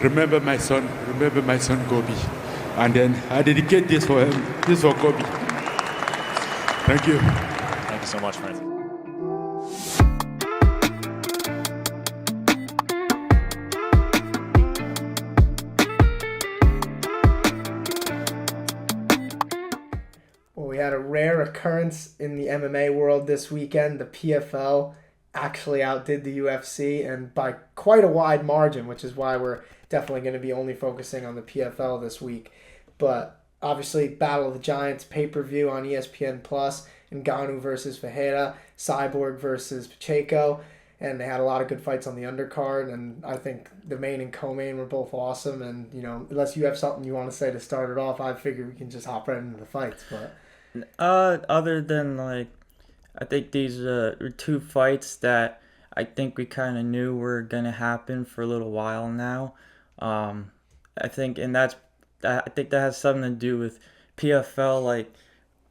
remember my son Kobe. And then I dedicate this for him, this for Kobe. Thank you. Thank you so much, Francis. Well, we had a rare occurrence in the MMA world this weekend. The PFL actually outdid the UFC, and by quite a wide margin, which is why we're definitely going to be only focusing on the PFL this week. But obviously, Battle of the Giants pay-per-view on ESPN Plus, Ngannou versus Ferreira, Cyborg versus Pacheco, and they had a lot of good fights on the undercard, and I think the main and co-main were both awesome. And unless you have something you want to say to start it off, I figure we can just hop right into the fights. But other than I think these are two fights that I think we kind of knew were gonna happen for a little while now. I think, I think that has something to do with PFL,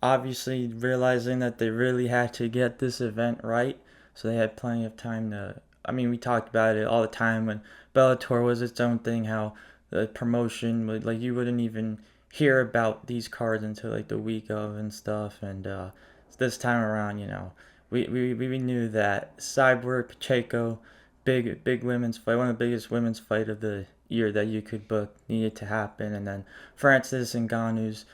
obviously realizing that they really had to get this event right, so they had plenty of time to. I mean, we talked about it all the time when Bellator was its own thing, how the promotion would you wouldn't even hear about these cards until the week of and stuff, and this time around, we knew that Cyborg Pacheco, big women's fight, one of the biggest women's fight of the year that you could book, needed to happen, and then Francis Ngannou's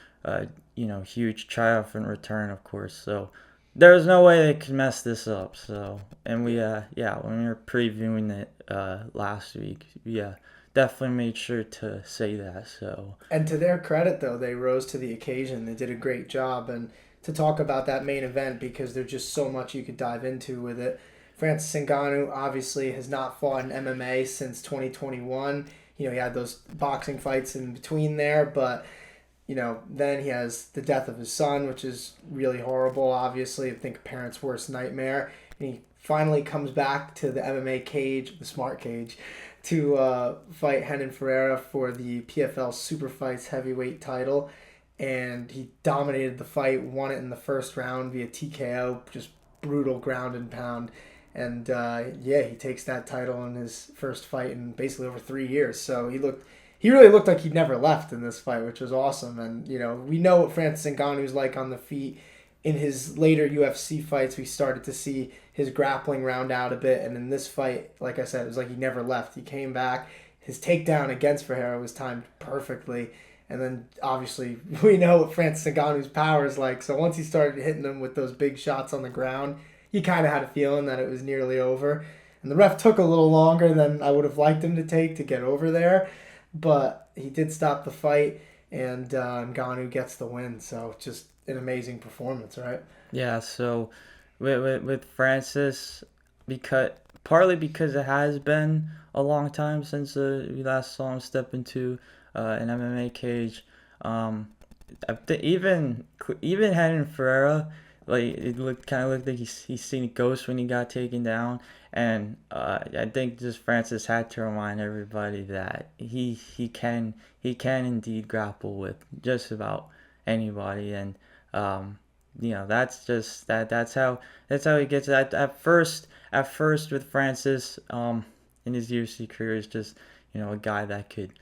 huge triumphant return, of course. So there was no way they could mess this up. So, and when we were previewing it last week, definitely made sure to say that. So, and to their credit, though, they rose to the occasion. They did a great job, and to talk about that main event, because there's just so much you could dive into with it. Francis Ngannou obviously has not fought in MMA since 2021. He had those boxing fights in between there, but then he has the death of his son, which is really horrible. Obviously, I think a parent's worst nightmare. And he finally comes back to the MMA cage, the smart cage, to fight Renan Ferreira for the PFL Super Fights heavyweight title. And he dominated the fight, won it in the first round via TKO, just brutal ground and pound. And he takes that title in his first fight in basically over 3 years. So he really looked like he'd never left in this fight, which was awesome. And we know what Francis Ngannou's like on the feet. In his later UFC fights, we started to see his grappling round out a bit. And in this fight, like I said, it was like he never left. He came back. His takedown against Ferreira was timed perfectly. And then, obviously, we know what Francis Ngannou's power is like. So once he started hitting him with those big shots on the ground, you kind of had a feeling that it was nearly over. And the ref took a little longer than I would have liked him to take to get over there. But he did stop the fight, and Ngannou gets the win. So just an amazing performance, right? Yeah, so with Francis, partly because it has been a long time since we last saw him step into an MMA cage. Even Renan Ferreira, it looked like he's seen a ghost when he got taken down, and I think just Francis had to remind everybody that he can indeed grapple with just about anybody, and that's just that's how he gets it. At first with Francis in his UFC career is just a guy that could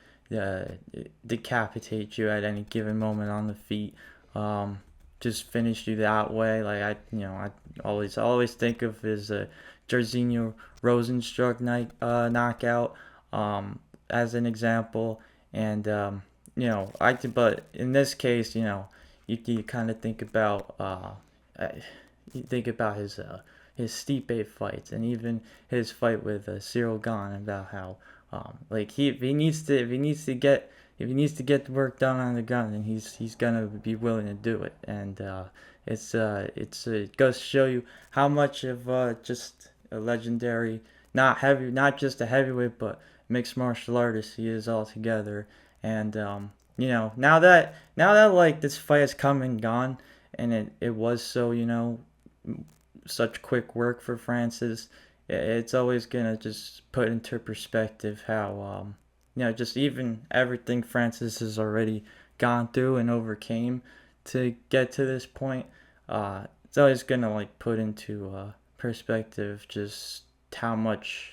decapitate you at any given moment on the feet. Just finish you that way. I always think of his Jairzinho Rosenstruck knockout as an example, and but in this case, you kind of think about his Stipe fights, and even his fight with Cyril Gane, about how if he needs to get the work done on the ground, and he's gonna be willing to do it. And it goes to show you how much of just a legendary, not just a heavyweight, but mixed martial artist he is altogether. And now that this fight has come and gone, and it was so such quick work for Francis, it's always gonna just put into perspective how just even everything Francis has already gone through and overcame to get to this point. It's always gonna put into perspective just how much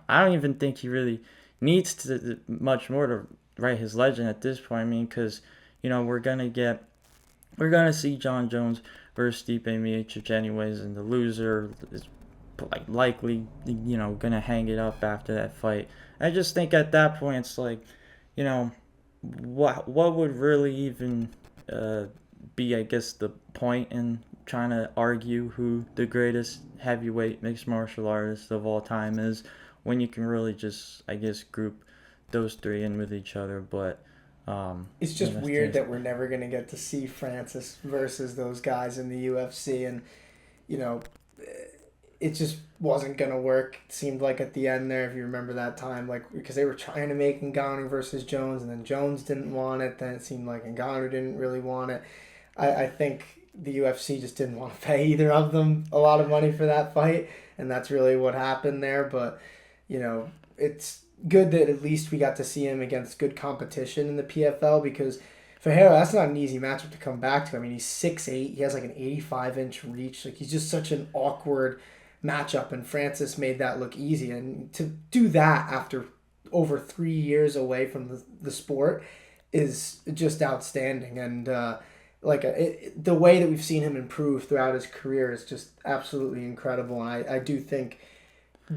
I don't even think he really needs to much more to write his legend at this point. I mean, because we're gonna see John Jones versus Stipe Miocic anyways, and the loser is likely gonna hang it up after that fight. I just think at that point it's like, what would really even be, I guess, the point in trying to argue who the greatest heavyweight mixed martial artist of all time is, when you can really just, I guess, group those three in with each other. But it's just weird that we're never going to get to see Francis versus those guys in the UFC, and it just wasn't going to work. It seemed like at the end there, if you remember that time, because they were trying to make Ngannou versus Jones, and then Jones didn't want it. Then it seemed like Ngannou didn't really want it. I think the UFC just didn't want to pay either of them a lot of money for that fight, and that's really what happened there. But it's good that at least we got to see him against good competition in the PFL, because Ferreira, that's not an easy matchup to come back to. I mean, he's 6'8", he has an 85-inch reach. He's just such an awkward matchup, and Francis made that look easy. And to do that after over 3 years away from the sport is just outstanding. And the way that we've seen him improve throughout his career is just absolutely incredible. And I do think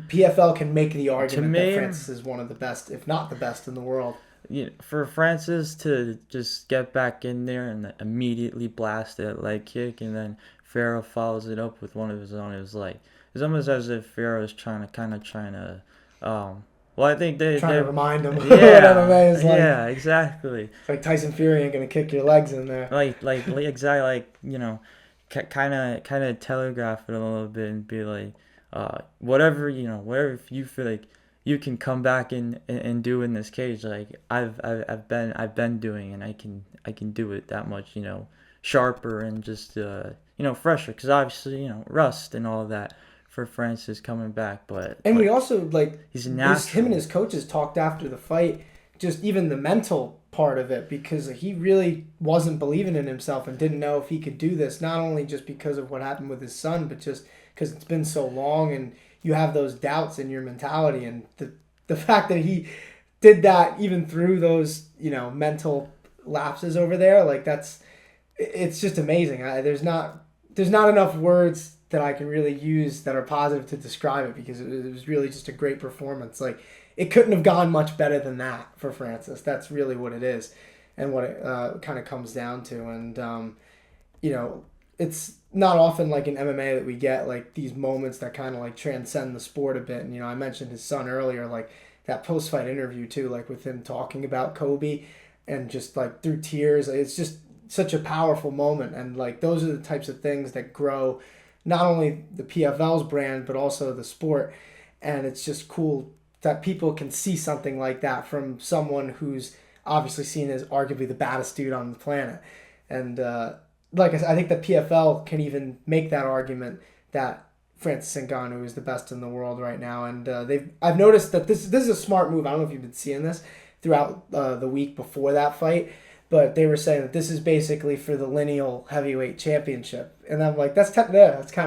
PFL can make the argument that Francis is one of the best, if not the best, in the world. For Francis to just get back in there and immediately blast that leg kick, and then Ferreira follows it up with one of his own, it's almost as if Ferreira was trying to well, I think they're trying to remind him what MMA is like. Yeah, exactly. It's like Tyson Fury ain't gonna kick your legs in there. Exactly, kind of telegraph it a little bit and be like, whatever you feel like you can come back and do in this cage, like I've been doing, and I can do it that much sharper and just fresher, because obviously rust and all of that for Francis coming back. And we also he's natural. Him and his coaches talked after the fight, just even the mental part of it, because he really wasn't believing in himself and didn't know if he could do this, not only just because of what happened with his son, but just because it's been so long and you have those doubts in your mentality. And the fact that he did that even through those mental lapses over there, it's just amazing. There's not enough words that I can really use that are positive to describe it, because it was really just a great performance. It couldn't have gone much better than that for Francis. That's really what it is, and what it kind of comes down to. And it's not often in MMA that we get these moments that kind of transcend the sport a bit. And I mentioned his son earlier, that post-fight interview too, with him talking about Kobe and just through tears. It's just such a powerful moment, and those are the types of things that grow not only the PFL's brand but also the sport. And it's just cool that people can see something like that from someone who's obviously seen as arguably the baddest dude on the planet. And like I said, I think the PFL can even make that argument that Francis Ngannou is the best in the world right now. And I've noticed that this is a smart move. I don't know if you've been seeing this throughout the week before that fight, but they were saying that this is basically for the lineal heavyweight championship. And I'm like, that's kind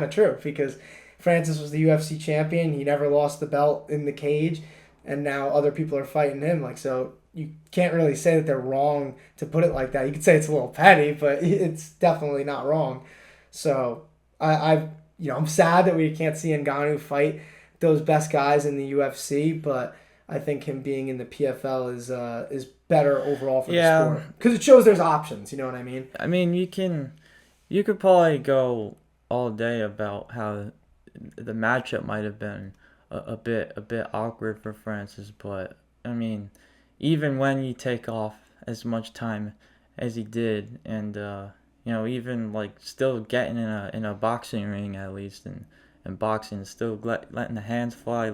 of true, because Francis was the UFC champion. He never lost the belt in the cage, and now other people are fighting him. So you can't really say that they're wrong to put it like that. You could say it's a little petty, but it's definitely not wrong. So I'm sad that we can't see Ngannou fight those best guys in the UFC, but I think him being in the PFL is better overall for the sport, because it shows there's options. You know what I mean? I mean, you could probably go all day about how the matchup might have been a bit awkward for Francis, but I mean, even when you take off as much time as he did, and even still getting in a boxing ring at least, and boxing, still letting the hands fly,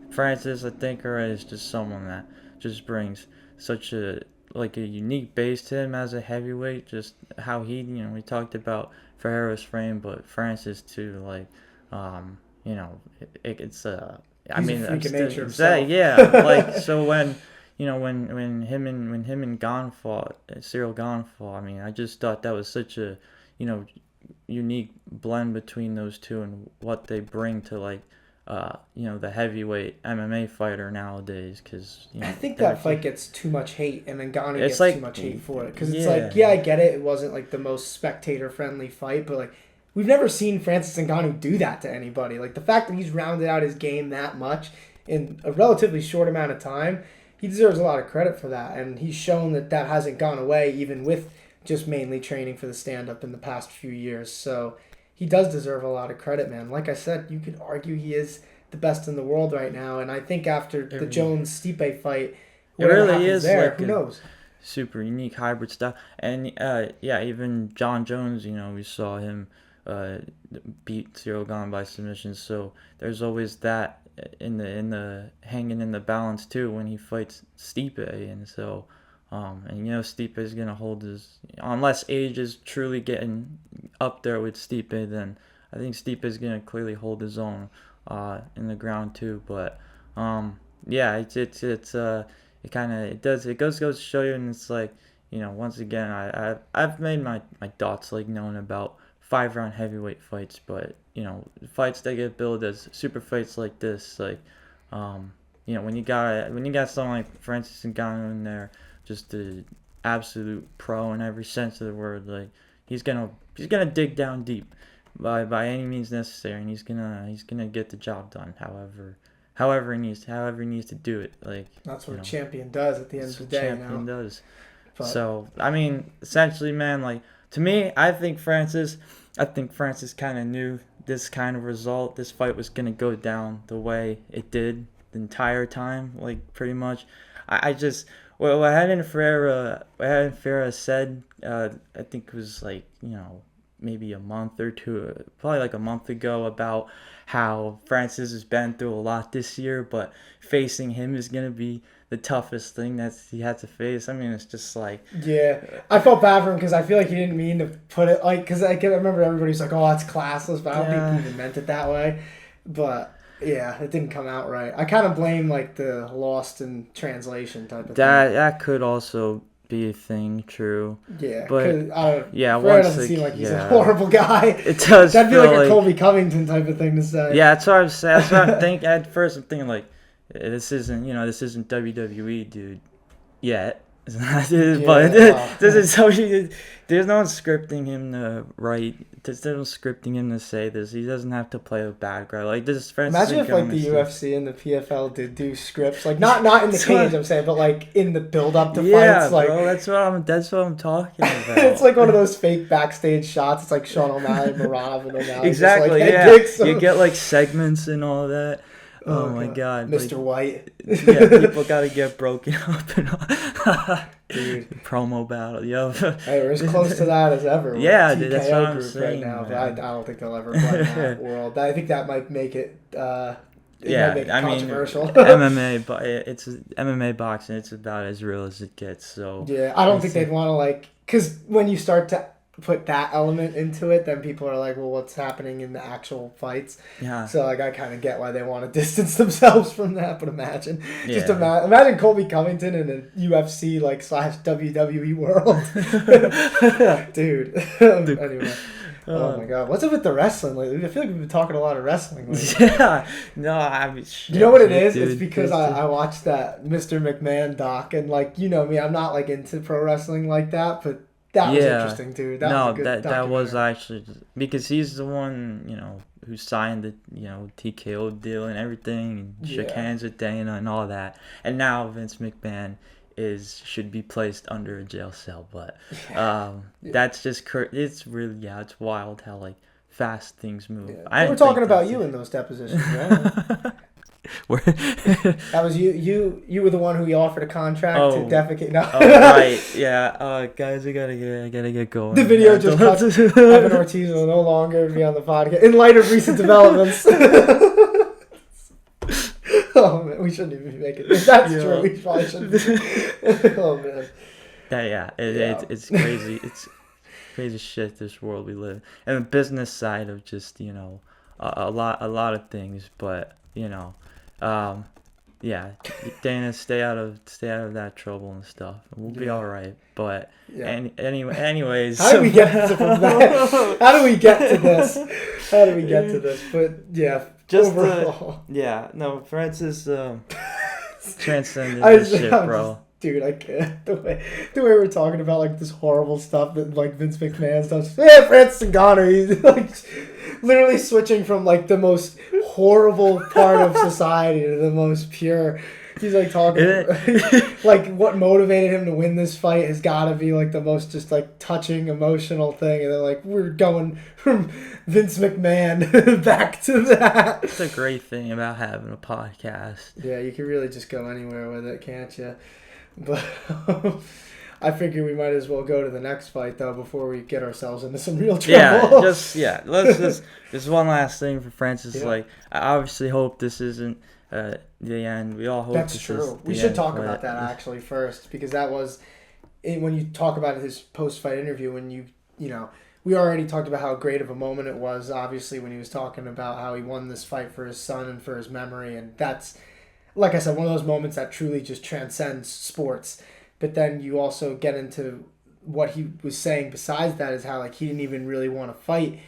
Francis, I think, is just someone that just brings such a unique base to him as a heavyweight. Just how he, we talked about Ferreira's frame, but Francis too, it's I mean, a freak of nature himself. Yeah, so when him and Gon fought, Cyril Gon fought, I mean, I just thought that was such a unique blend between those two, and what they bring to the heavyweight MMA fighter nowadays, because I think that fight gets too much hate, and Ngannou It's gets like- too much hate for it. Because it's yeah. like, yeah, I get it. It wasn't like the most spectator-friendly fight, but like we've never seen Francis Ngannou do that to anybody. Like the fact that he's rounded out his game that much in a relatively short amount of time, he deserves a lot of credit for that, and he's shown that that hasn't gone away even with just mainly training for the stand-up in the past few years. So he does deserve a lot of credit, man. Like I said, you could argue he is the best in the world right now, and I think after the Jones-Stipe fight, whatever really happens is there, like who knows? super unique hybrid stuff. And even John Jones, we saw him beat Cyril Gane by submission. So there's always that in the hanging in the balance too when he fights Stipe. And so Stipe is gonna hold his, unless age is truly getting up there with Stipe, then I think Stipe is gonna clearly hold his own in the ground too. But it goes to show you, and it's like, once again, I've made my thoughts like known about 5-round heavyweight fights, but fights that get billed as super fights like this, like when you got someone like Francis Ngannou in there, just the absolute pro in every sense of the word, like he's gonna dig down deep by any means necessary, and he's gonna get the job done however he needs to do it. Like That's what a champion does at the end of the day. Champion does. But, So I mean, essentially, man, like to me, I think Francis kind of knew this kind of result, this fight was gonna go down the way it did the entire time, like pretty much. I just what Hayden Ferreira said, I think it was like maybe a month or two, probably like a month ago, about how Francis has been through a lot this year, but facing him is going to be the toughest thing that he had to face. I mean, it's just like... Yeah, I felt bad for him because I feel like he didn't mean to put it like... Because I can remember everybody's like, oh, that's classless, but I don't think he even meant it that way. But... yeah, it didn't come out right. I kind of blame like the lost in translation type of thing. That could also be a thing, true. Yeah, but Ferreira doesn't seem like he's a horrible guy. It does. That'd be like a Colby Covington type of thing to say. Yeah, that's what I'm saying. That's what I'm thinking. At first, I'm thinking like, this isn't WWE, dude, yet. But this is so. There's no one scripting him to write. There's no scripting him to say this. He doesn't have to play a bad guy. Like this. Imagine if like the UFC and the PFL did do scripts, like not in the cage, I'm saying, but like in the build up to fights. Like, bro, that's what I'm talking about. It's like one of those fake backstage shots. It's like Sean O'Malley, Muradov, and O'Malley. Exactly. Just, like, you get like segments and all that. Oh my God, Mr. White. Yeah, people gotta get broken up and all. Dude. Promo battle, yo. Hey, we're as close to that as ever. Yeah, dude, that's what I'm saying right now, man. but I don't think they'll ever play in that world. I think that might make it. Might make it controversial. MMA, but it's MMA boxing. It's about as real as it gets. So yeah, I don't think they'd want to because when you start to put that element into it, then people are like, well, what's happening in the actual fights? Yeah. So I kind of get why they want to distance themselves from that. But imagine imagine Colby Covington in a UFC / WWE world, dude. Anyway. Oh my God! What's up with the wrestling lately? I feel like we've been talking a lot of wrestling lately. Yeah, no, I mean, shit, you know what it is? dude, it's because I watched that Mr. McMahon doc, and me, I'm not into pro wrestling like that, but that was interesting, dude. That was actually because he's the one who signed the TKO deal and everything, and shook hands with Dana and all that, and now Vince McMahon should be placed under a jail cell, but that's just it's really it's wild how fast things move. Yeah. We're talking about you in those depositions, right? That was you were the one who he offered a contract to defecate. No. Right, yeah. Guys, I gotta get going. The video just cut. Evan Ortiz will no longer be on the podcast in light of recent developments. Oh man, we shouldn't even be making it. That's true. We probably shouldn't. Oh man. It's crazy. It's crazy shit. This world we live in. And the business side of just a lot of things, but Dana, stay out of that trouble and stuff. We'll be all right. But anyways, how do we get to this? But just overall. yeah, no, Francis transcended I this just, shit, I'm bro. dude, I can't. The way we're talking about like this horrible stuff that like Vince McMahon does. Yeah, Francis Ngannou. He's like literally switching from like the most horrible part of society to the most pure. He's like talking like what motivated him to win this fight has got to be like the most just like touching emotional thing, and then like we're going from Vince McMahon back to that. It's a great thing about having a podcast. Yeah, you can really just go anywhere with it, can't you? But I figure we might as well go to the next fight though before we get ourselves into some real trouble. Let's just one last thing for Francis. Yeah. Like, I obviously hope this isn't the end. We all hope That's this true. is We the should end, talk but- about that actually first, because that was when you talk about his post-fight interview. When you know, we already talked about how great of a moment it was. Obviously, when he was talking about how he won this fight for his son and for his memory, and that's, like I said, one of those moments that truly just transcends sports. But then you also get into what he was saying besides that, is how like he didn't even really want to fight,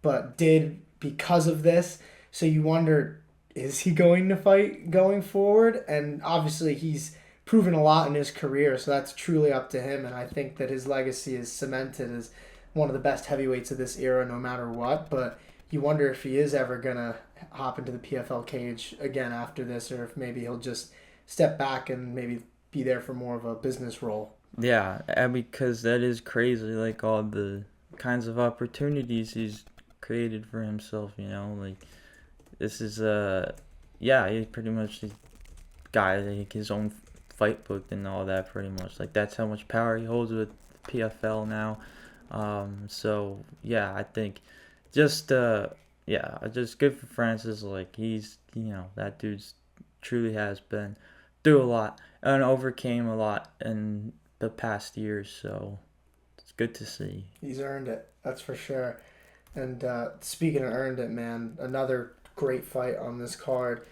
but did because of this. So you wonder, is he going to fight going forward? And obviously he's proven a lot in his career, so that's truly up to him. And I think that his legacy is cemented as one of the best heavyweights of this era no matter what. But you wonder if he is ever going to hop into the PFL cage again after this, or if maybe he'll just step back and maybe be there for more of a business role. Yeah, and because that is crazy, like all the kinds of opportunities he's created for himself, you know, like this is he's pretty much the guy, like his own fight book and all that, pretty much. Like that's how much power he holds with PFL now. So yeah, I think just just good for Francis. Like he's, you know, that dude's truly has been through a lot and overcame a lot in the past years, so it's good to see. He's earned it, that's for sure. And speaking of earned it, man, another great fight on this card.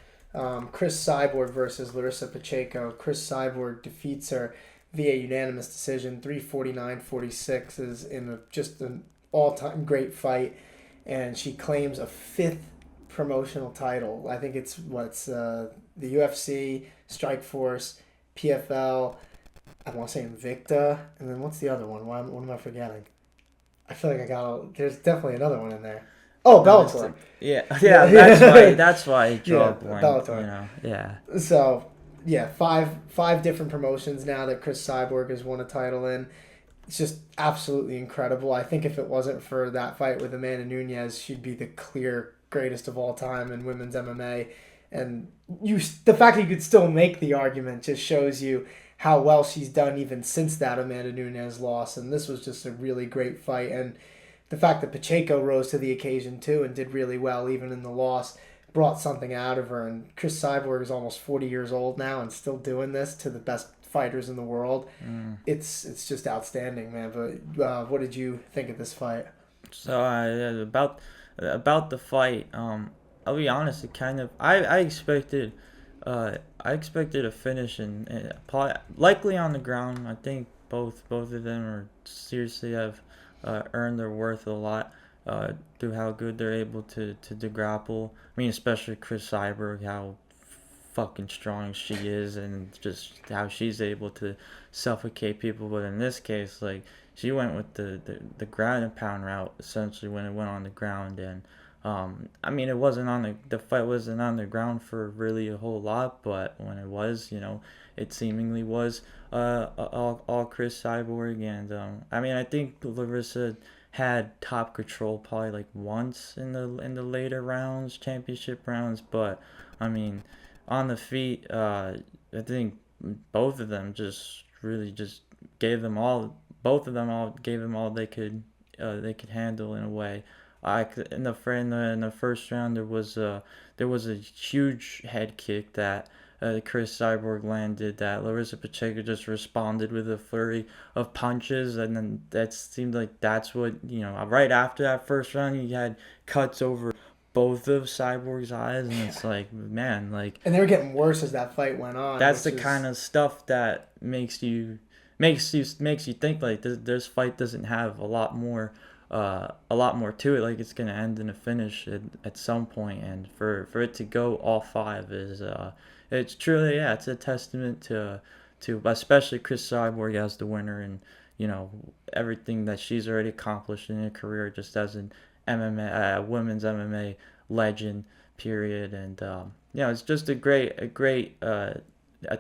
Chris Cyborg versus Larissa Pacheco. Chris Cyborg defeats her via unanimous decision. 349-46 is in just an all-time great fight, and she claims a fifth promotional title. I think it's the UFC, Strikeforce, PFL. I want to say Invicta, and then what's the other one? What am I forgetting? I feel like there's definitely another one in there. Oh, Bellator. Yeah, that's why I draw a blank. Bellator. You know, yeah. So, yeah, five different promotions now that Chris Cyborg has won a title in. It's just absolutely incredible. I think if it wasn't for that fight with Amanda Nunes, she'd be the clear greatest of all time in women's MMA. And the fact that you could still make the argument just shows you how well she's done even since that Amanda Nunes loss. And this was just a really great fight. And the fact that Pacheco rose to the occasion too and did really well even in the loss brought something out of her. And Chris Cyborg is almost 40 years old now and still doing this to the best fighters in the world. It's just outstanding, man. But what did you think of this fight? So about the fight, I'll be honest. It kind of I expected a finish and likely on the ground. I think both of them are seriously have earned their worth a lot through how good they're able to grapple. I mean, especially Chris Cyborg, how fucking strong she is, and just how she's able to suffocate people. But in this case, like, she went with the ground and pound route essentially when it went on the ground. And I mean, it wasn't on the fight wasn't on the ground for really a whole lot, but when it was, you know, it seemingly was all Chris Cyborg. And I mean, I think Larissa had top control probably like once in the later rounds, championship rounds, but I mean, on the feet, I think both of them just really just gave them all. Both of them all gave them all they could handle in a way. In the first round there was a huge head kick that Chris Cyborg landed that Larissa Pacheco just responded with a flurry of punches, and then that seemed like that's what, you know, right after that first round he had cuts over both of Cyborg's eyes, and it's like, man, like, and they were getting worse as that fight went on. That's the kind of stuff that makes you think like this fight doesn't have a lot more a lot more to it. Like it's gonna end in a finish at some point, and for it to go all five is it's truly, yeah, it's a testament to especially Chris Cyborg as the winner, and everything that she's already accomplished in her career just as an MMA women's MMA legend. Period, and it's just a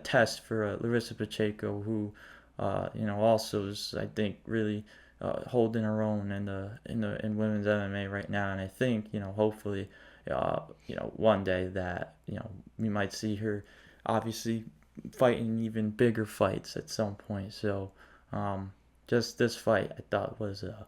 test for Larissa Pacheco, who also is, I think, really holding her own in women's MMA right now, and I think hopefully one day that we might see her obviously fighting even bigger fights at some point. So just this fight I thought was a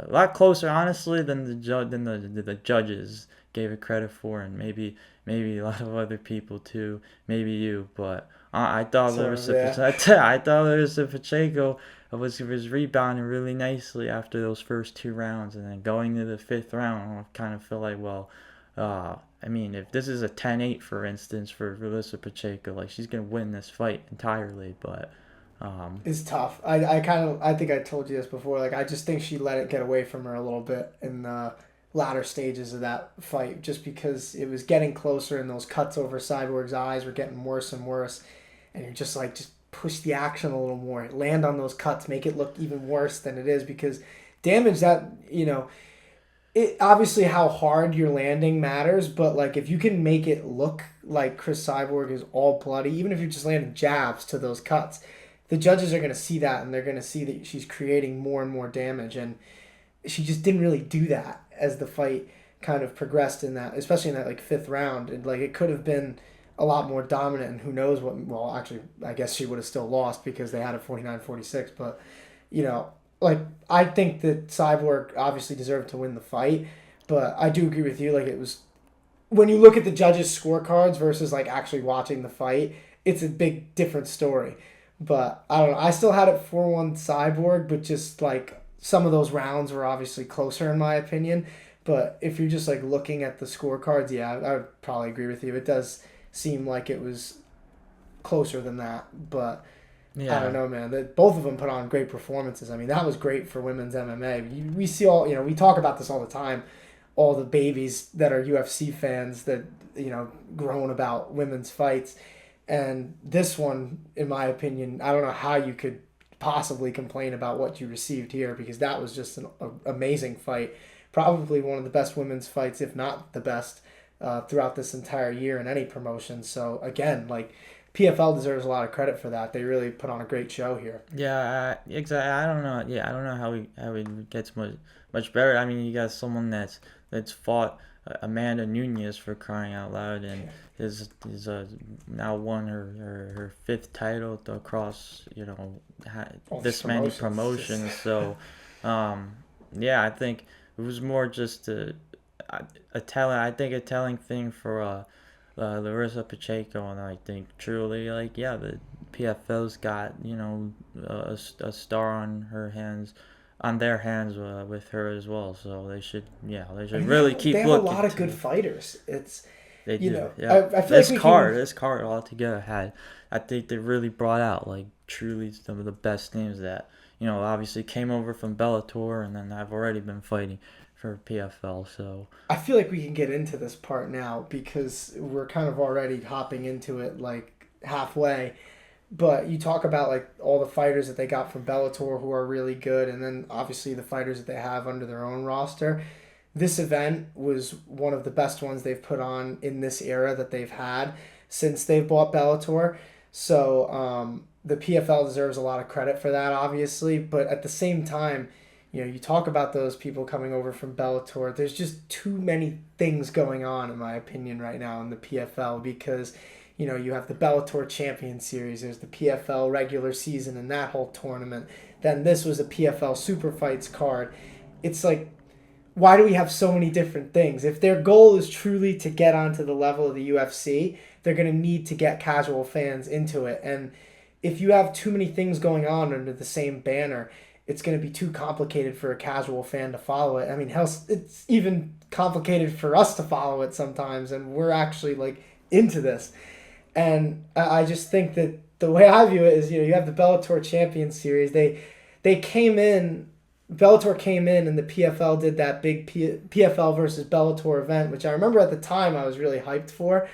lot closer, honestly, than the judges gave it credit for, and maybe a lot of other people too, maybe you, but I thought I thought Larissa Pacheco was rebounding really nicely after those first two rounds, and then going to the fifth round, I kind of feel like, well, I mean, if this is a 10-8, for instance, for Larissa Pacheco, like, she's gonna win this fight entirely, but. It's tough. I think I told you this before. Like, I just think she let it get away from her a little bit in the latter stages of that fight, just because it was getting closer and those cuts over Cyborg's eyes were getting worse and worse, and you're just like, just push the action a little more, land on those cuts, make it look even worse than it is, because damage that it obviously how hard you're landing matters, but like if you can make it look like Chris Cyborg is all bloody, even if you're just landing jabs to those cuts, the judges are going to see that, and they're going to see that she's creating more and more damage, and she just didn't really do that as the fight kind of progressed in that, especially in that like fifth round. And like it could have been a lot more dominant, and who knows what. Well, actually, I guess she would have still lost because they had a 49-46. But like I think that Cyborg obviously deserved to win the fight, but I do agree with you. Like, it was, when you look at the judges' scorecards versus like actually watching the fight, it's a big different story. But I don't know. I still had it 4-1 Cyborg, but just like some of those rounds were obviously closer in my opinion. But if you're just like looking at the scorecards, yeah, I would probably agree with you. It does seem like it was closer than that. But yeah. I don't know, man. Both of them put on great performances. I mean, that was great for women's MMA. We see all, we talk about this all the time. All the babies that are UFC fans that, groan about women's fights. And this one, in my opinion, I don't know how you could possibly complain about what you received here, because that was just an amazing fight. Probably one of the best women's fights, if not the best, throughout this entire year in any promotion. So, again, like, PFL deserves a lot of credit for that. They really put on a great show here. Yeah, exactly. I don't know. Yeah, I don't know how it gets much better. I mean, you got someone that's fought Amanda Nunes, for crying out loud, and is now won her fifth title across this many promotions. So I think it was more just a telling thing for Larissa Pacheco, and I think truly, like, yeah, the PFL's got a star on their hands with her as well. So they should really keep looking. They have a lot of good fighters. They do. Yeah. I feel this card altogether I think they really brought out, like, truly some of the best names that obviously came over from Bellator, and then have already been fighting for PFL. So I feel like we can get into this part now, because we're kind of already hopping into it like halfway. But you talk about like all the fighters that they got from Bellator who are really good, and then obviously the fighters that they have under their own roster. This event was one of the best ones they've put on in this era that they've had since they've bought Bellator. So the PFL deserves a lot of credit for that, obviously. But at the same time, you talk about those people coming over from Bellator. There's just too many things going on, in my opinion, right now in the PFL, because you have the Bellator Champion Series, there's the PFL regular season and that whole tournament. Then this was a PFL Super Fights card. It's like, why do we have so many different things? If their goal is truly to get onto the level of the UFC, they're going to need to get casual fans into it. And if you have too many things going on under the same banner, it's going to be too complicated for a casual fan to follow it. I mean, hell, it's even complicated for us to follow it sometimes, and we're actually like into this. And I just think that the way I view it is, you have the Bellator Champion Series. They came in Bellator came in and the PFL did that big PFL versus Bellator event, which I remember at the time I was really hyped for.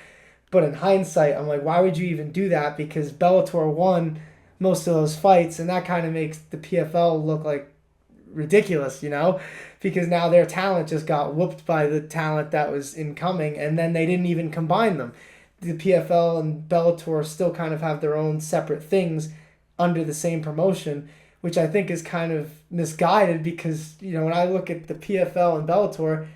But in hindsight, I'm like, why would you even do that? Because Bellator won most of those fights, and that kind of makes the PFL look like ridiculous, because now their talent just got whooped by the talent that was incoming, and then they didn't even combine them. The PFL and Bellator still kind of have their own separate things under the same promotion, which I think is kind of misguided because, when I look at the PFL and Bellator,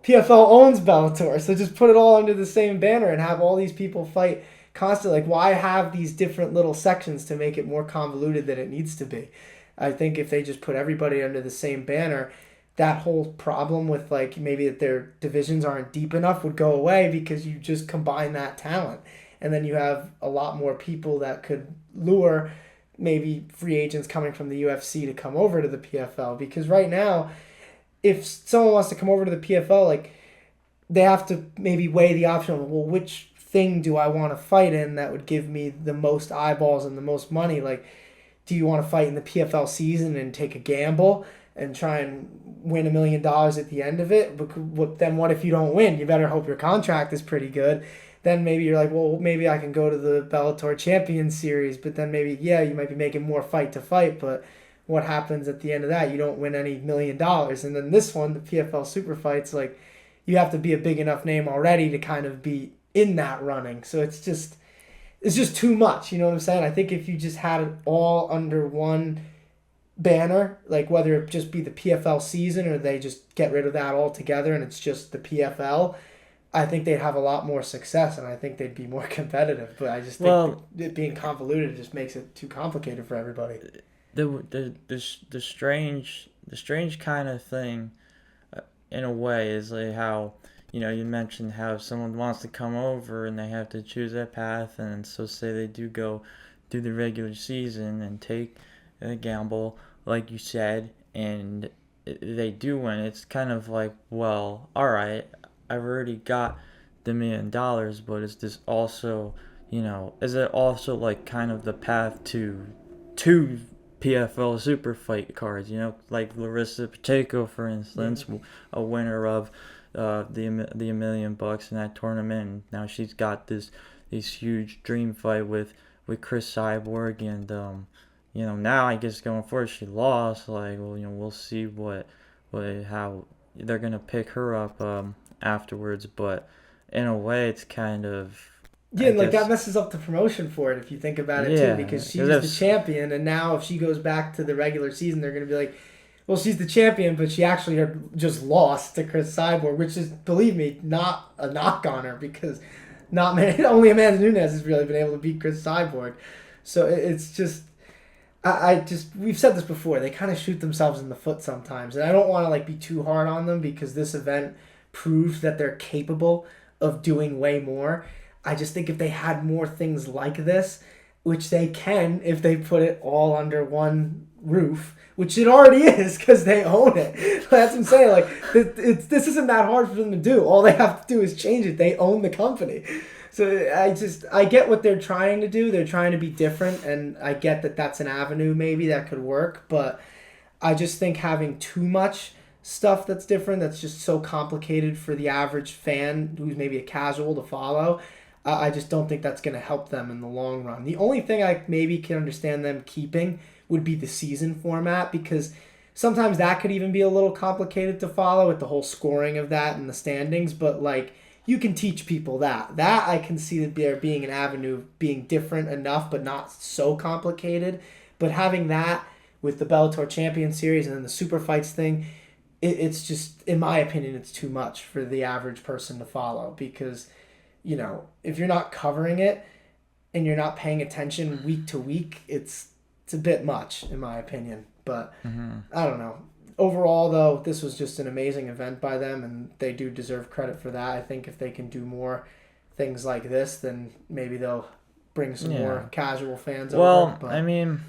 PFL owns Bellator, so just put it all under the same banner and have all these people fight constantly. Like, why have these different little sections to make it more convoluted than it needs to be? I think if they just put everybody under the same banner, that whole problem with maybe that their divisions aren't deep enough would go away because you just combine that talent. And then you have a lot more people that could lure maybe free agents coming from the UFC to come over to the PFL. Because right now, if someone wants to come over to the PFL, they have to maybe weigh the option of, well, which thing do I want to fight in that would give me the most eyeballs and the most money? Do you want to fight in the PFL season and take a gamble and try and win $1 million at the end of it? But then what if you don't win? You better hope your contract is pretty good. Then maybe you're like, well, maybe I can go to the Bellator Champions Series, but then maybe, you might be making more fight to fight, but what happens at the end of that? You don't win any $1 million. And then this one, the PFL Super Fights, you have to be a big enough name already to kind of be in that running. So it's just too much, you know what I'm saying? I think if you just had it all under one banner, whether it just be the PFL season or they just get rid of that altogether and it's just the PFL, I think they'd have a lot more success and I think they'd be more competitive. But I just think it being convoluted just makes it too complicated for everybody. The strange kind of thing, in a way, is how you mentioned how if someone wants to come over and they have to choose that path, and so say they do go through the regular season and take a gamble, like you said, and they do win. It's kind of like, well, all right, I've already got the $1 million, but is this also, is it also kind of the path to PFL super fight cards, like Larissa Pacheco, for instance, a winner of the $1 million in that tournament. Now she's got this huge dream fight with Chris Cyborg, and now I guess going forward she lost. We'll see how they're gonna pick her up afterwards. But in a way, it's kind of that messes up the promotion for it if you think about it too, because she's the champion, and now if she goes back to the regular season, they're going to be like, well, she's the champion, but she actually just lost to Chris Cyborg, which is, believe me, not a knock on her, because only Amanda Nunes has really been able to beat Chris Cyborg. So it's just, we've said this before, they kind of shoot themselves in the foot sometimes, and I don't want to be too hard on them because this event proves that they're capable of doing way more. I just think if they had more things like this, which they can if they put it all under one roof, which it already is because they own it. That's what I'm saying. This isn't that hard for them to do. All they have to do is change it. They own the company. So I get what they're trying to do. They're trying to be different, and I get that that's an avenue maybe that could work, but I just think having too much stuff that's different, that's just so complicated for the average fan who's maybe a casual to follow, I just don't think that's going to help them in the long run. The only thing I maybe can understand them keeping would be the season format, because sometimes that could even be a little complicated to follow with the whole scoring of that and the standings, but you can teach people that. That I can see there being an avenue being different enough but not so complicated. But having that with the Bellator Champion Series and then the Super Fights thing, it's just, in my opinion, it's too much for the average person to follow, because if you're not covering it and you're not paying attention week to week, it's a bit much, in my opinion. But I don't know. Overall, though, this was just an amazing event by them, and they do deserve credit for that. I think if they can do more things like this, then maybe they'll bring some more casual fans over. Well, I mean,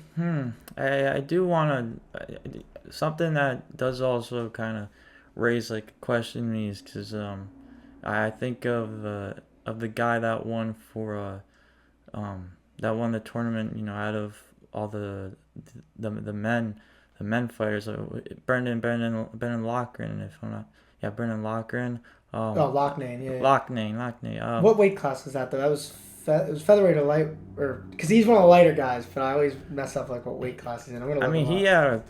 I do want to... Something that does also kind of raise a question to me is because I think of the guy that won that won the tournament, out of all the men the men fighters. Brendan Lochran, if I'm not, yeah, Brendan Lochran. Loughnane, yeah. Loughnane. What weight class was that though? That was it was featherweight or light, or because he's one of the lighter guys, but I always mess up like what weight class he's in. I'm gonna I look mean, him he up. had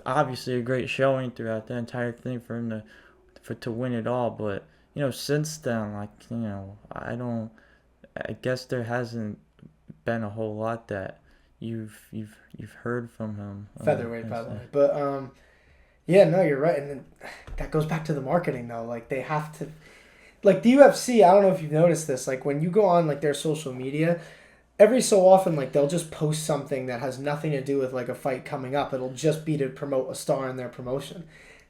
obviously a great showing throughout the entire thing for him to win it all. But since then, like I guess there hasn't been a whole lot that you've heard from him. Featherweight, by the way, but yeah, no, you're right, and then that goes back to the marketing though. Like they have to, like the UFC. I don't know if you've noticed this. Like when you go on like their social media, every so often like they'll just post something that has nothing to do with like a fight coming up. It'll just be to promote a star in their promotion.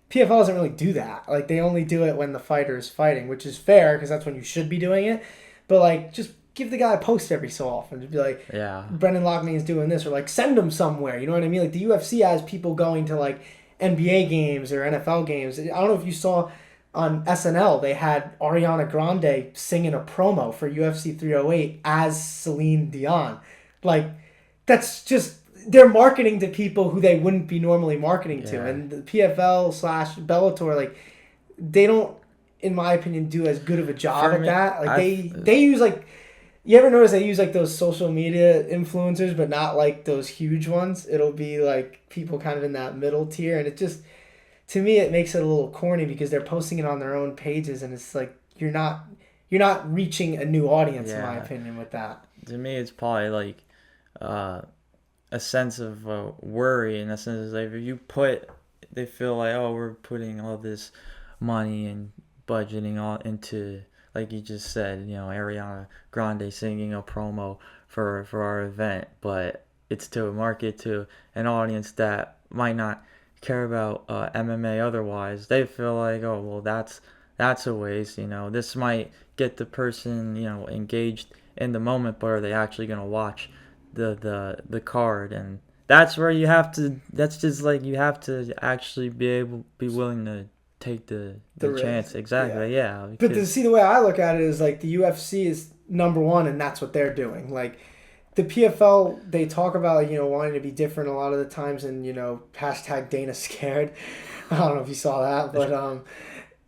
PFL doesn't really do that. Like they only do it when the fighter is fighting, which is fair because that's when you should be doing it. But like just give the guy a post every so often. Just be like, Yeah. Brendan Loughnane is doing this, or like send him somewhere. You know what I mean? Like the UFC has people going to like NBA games or NFL games. I don't know if you saw on SNL, they had Ariana Grande singing a promo for UFC 308 as Celine Dion. Like, that's just, they're marketing to people who they wouldn't be normally marketing to. Yeah. And the PFL / Bellator, like, they don't, in my opinion, do as good of a job For at me, that. Like, they use, like, you ever notice they use, like, those social media influencers, but not, like, those huge ones? It'll be, like, people kind of in that middle tier, and it just, to me, it makes it a little corny because they're posting it on their own pages, and it's like, you're not reaching a new audience, in my Yeah. opinion, with that. To me, it's probably like a sense of worry in a sense like if they feel like, oh, we're putting all this money and budgeting all into, like you just said, Ariana Grande singing a promo for our event, but it's to market to an audience that might not care about MMA otherwise. They feel like, oh, well, that's a waste. This might get the person engaged in the moment, but are they actually gonna watch the card? And that's where you have to. That's just like you have to actually be willing to take the risk. chance. Exactly. Yeah. But the way I look at it is like the UFC is number one, and that's what they're doing. Like the PFL, they talk about wanting to be different a lot of the times, and hashtag Dana scared. I don't know if you saw that, but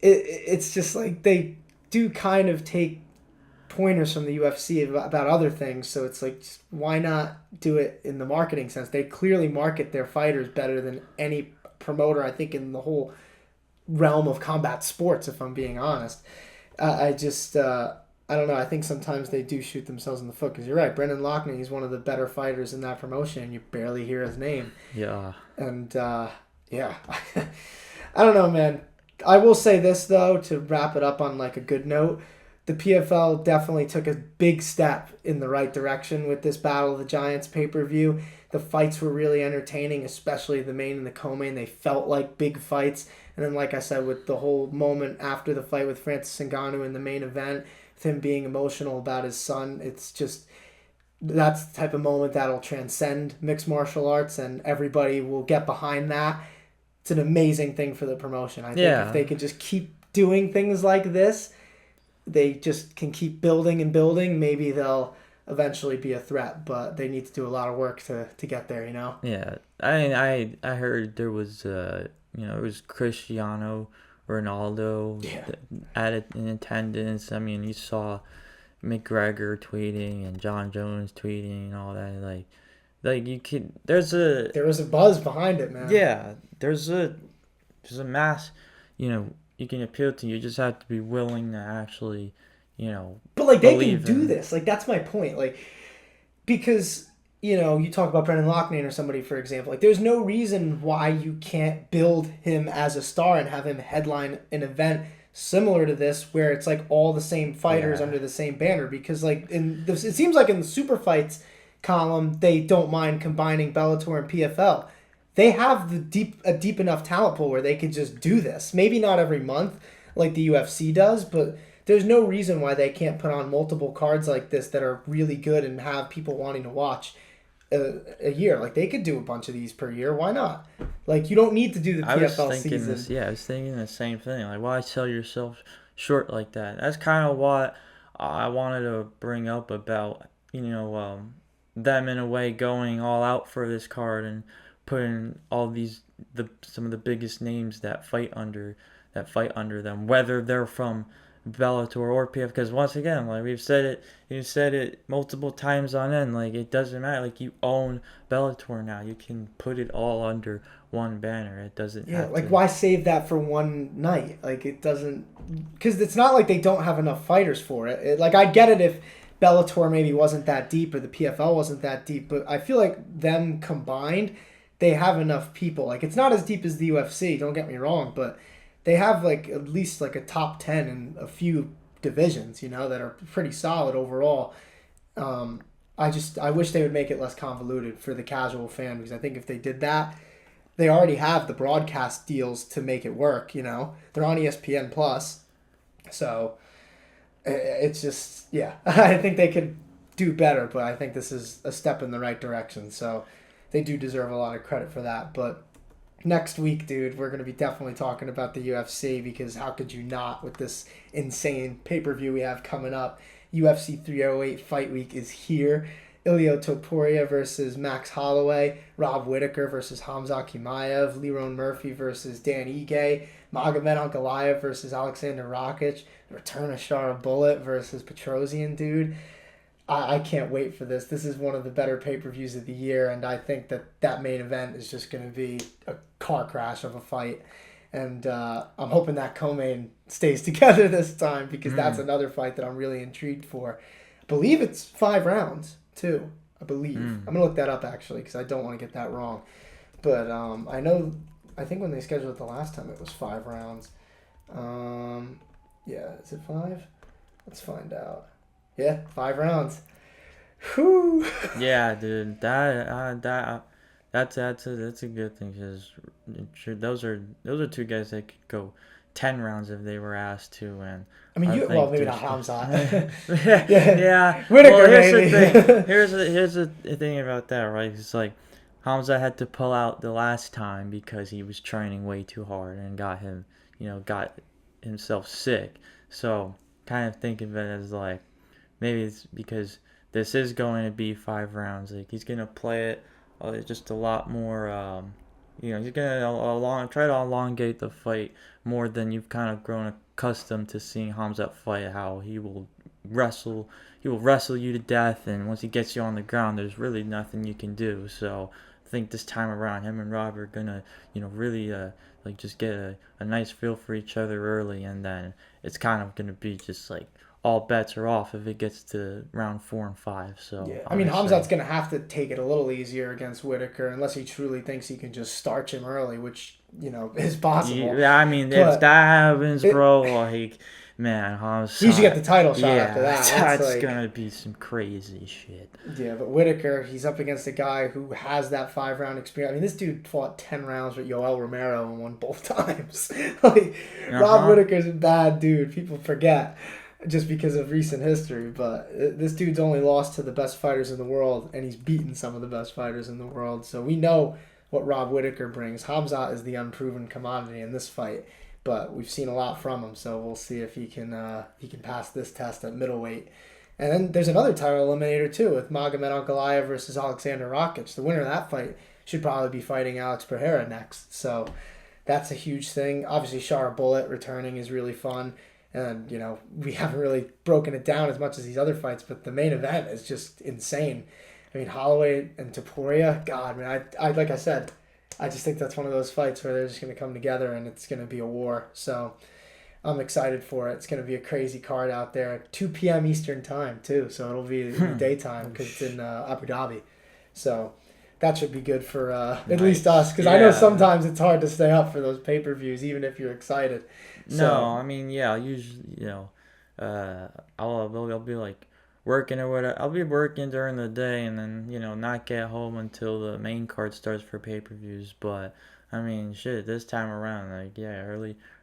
it's just like they do kind of take pointers from the UFC about other things. So it's like, why not do it in the marketing sense? They clearly market their fighters better than any promoter, I think, in the whole realm of combat sports, if I'm being honest. I don't know. I think sometimes they do shoot themselves in the foot because you're right. Brendan Loughnane, he's one of the better fighters in that promotion, and you barely hear his name. Yeah. And, yeah. I don't know, man. I will say this, though, to wrap it up on, like, a good note. The PFL definitely took a big step in the right direction with this Battle of the Giants pay-per-view. The fights were really entertaining, especially the main and the co-main. They felt like big fights. And then, like I said, with the whole moment after the fight with Francis Ngannou in the main event, with him being emotional about his son, it's just, that's the type of moment that'll transcend mixed martial arts, and everybody will get behind that. It's an amazing thing for the promotion. I think if they could just keep doing things like this, they just can keep building and building, maybe they'll eventually be a threat, but they need to do a lot of work to get there, Yeah. I heard there was it was Cristiano Ronaldo in attendance. I mean, you saw McGregor tweeting and John Jones tweeting and all that. Like you could. There was a buzz behind it, man. Yeah, there's a mass. You can appeal to. You just have to be willing to actually, But like they can do this. Like that's my point. Like because you talk about Brendan Loughnane or somebody, for example. Like there's no reason why you can't build him as a star and have him headline an event similar to this, where it's like all the same fighters under the same banner. Because like it seems like in the super fights column, they don't mind combining Bellator and PFL. They have a deep enough talent pool where they could just do this. Maybe not every month like the UFC does, but there's no reason why they can't put on multiple cards like this that are really good and have people wanting to watch a year. Like they could do a bunch of these per year. Why not? Like you don't need to do the PFL season. I was thinking the same thing. Like why sell yourself short like that? That's kind of what I wanted to bring up about them in a way going all out for this card and putting all some of the biggest names that fight under them, whether they're from Bellator or PF. Because once again, like you've said it multiple times on end. Like it doesn't matter. Like you own Bellator now. You can put it all under one banner. It doesn't. Yeah, have like to, why save that for one night? Like it doesn't, because it's not like they don't have enough fighters for it. Like I get it if Bellator maybe wasn't that deep or the PFL wasn't that deep, but I feel like them combined, they have enough people. Like it's not as deep as the UFC. Don't get me wrong, but they have like at least like a top 10 in a few divisions, that are pretty solid overall. I wish they would make it less convoluted for the casual fan, because I think if they did that, they already have the broadcast deals to make it work. They're on ESPN Plus, so it's just I think they could do better, but I think this is a step in the right direction. So they do deserve a lot of credit for that. But next week, dude, we're going to be definitely talking about the UFC, because how could you not with this insane pay-per-view we have coming up? UFC 308 Fight Week is here. Ilya Topuria versus Max Holloway, Rob Whittaker versus Hamzat Chimaev, Lerone Murphy versus Dan Ige, Magomed Ankalaev versus Alexander Rakic, the return of Shara Bullet versus Petrosian, dude. I can't wait for this. This is one of the better pay-per-views of the year, and I think that main event is just going to be a car crash of a fight. And I'm hoping that co-main stays together this time, because that's another fight that I'm really intrigued for. I believe it's 5 rounds, too. I believe. I'm going to look that up, actually, because I don't want to get that wrong. But I think when they scheduled it the last time, it was 5 rounds. Is it 5? Let's find out. Yeah, 5 rounds. Whew. Yeah, dude, that's a good thing, because those are 2 guys that could go 10 rounds if they were asked to. And I mean, maybe not Hamzat. yeah. Whittaker, well, here's maybe. the thing. Here's the thing about that, right? It's like Hamzat had to pull out the last time because he was training way too hard and got himself sick. So kind of think of it as like, maybe it's because this is going to be 5 rounds. Like he's gonna play it just a lot more. He's gonna try to elongate the fight more than you've kind of grown accustomed to seeing Hamzat fight. How he will wrestle you to death, and once he gets you on the ground, there's really nothing you can do. So I think this time around, him and Rob are gonna really just get a nice feel for each other early, and then it's kind of gonna be just like all bets are off if it gets to round 4 and 5. So yeah, I mean, Hamzat's going to have to take it a little easier against Whittaker, unless he truly thinks he can just starch him early, which is possible. Yeah, I mean, if that happens, bro, like, man, Hamzat, he should get the title shot after that. That's gonna be some crazy shit. Yeah, but Whittaker, he's up against a guy who has that 5-round experience. I mean, this dude fought 10 rounds with Yoel Romero and won both times. Rob Whittaker's a bad dude. People forget, just because of recent history, but this dude's only lost to the best fighters in the world, and he's beaten some of the best fighters in the world. So we know what Rob Whittaker brings. Hamzat is the unproven commodity in this fight, but we've seen a lot from him, so we'll see if he can pass this test at middleweight. And then there's another title eliminator too, with Magomed Ankalaev versus Alexander Rakic. The winner of that fight should probably be fighting Alex Ferreira next. So that's a huge thing. Obviously, Shara Bullet returning is really fun. And, we haven't really broken it down as much as these other fights, but the main event is just insane. I mean, Holloway and Topuria, God, man, I like I said, I just think that's one of those fights where they're just going to come together and it's going to be a war. So I'm excited for it. It's going to be a crazy card out there at 2 p.m. Eastern time, too. So it'll be daytime because it's in Abu Dhabi. So that should be good for at least us, because I know sometimes it's hard to stay up for those pay-per-views, even if you're excited. No, I mean, usually, I'll be like working or whatever. I'll be working during the day and then, not get home until the main card starts for pay-per-views. But, I mean, shit, this time around,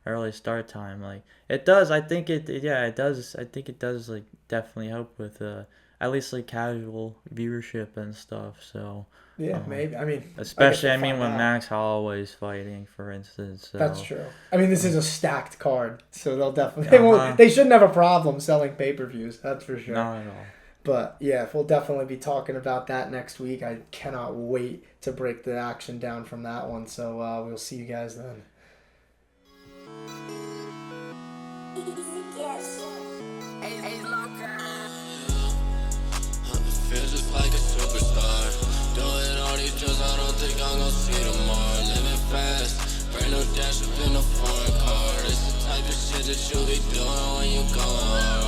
early start time, it does. I think it does. I think it does, definitely help with, at least, casual viewership and stuff, so. Yeah, maybe. I mean, especially when Max Holloway's fighting, for instance. So. That's true. I mean, this is a stacked card, so they'll definitely they shouldn't have a problem selling pay-per-views. That's for sure. Not at all. But yeah, we'll definitely be talking about that next week. I cannot wait to break the action down from that one. So we'll see you guys then. Feel just like a superstar. Doing all these drugs, I don't think I'm gonna see tomorrow. Living fast, brand new dash up in a foreign car. This the type of shit that you be doing when you going hard.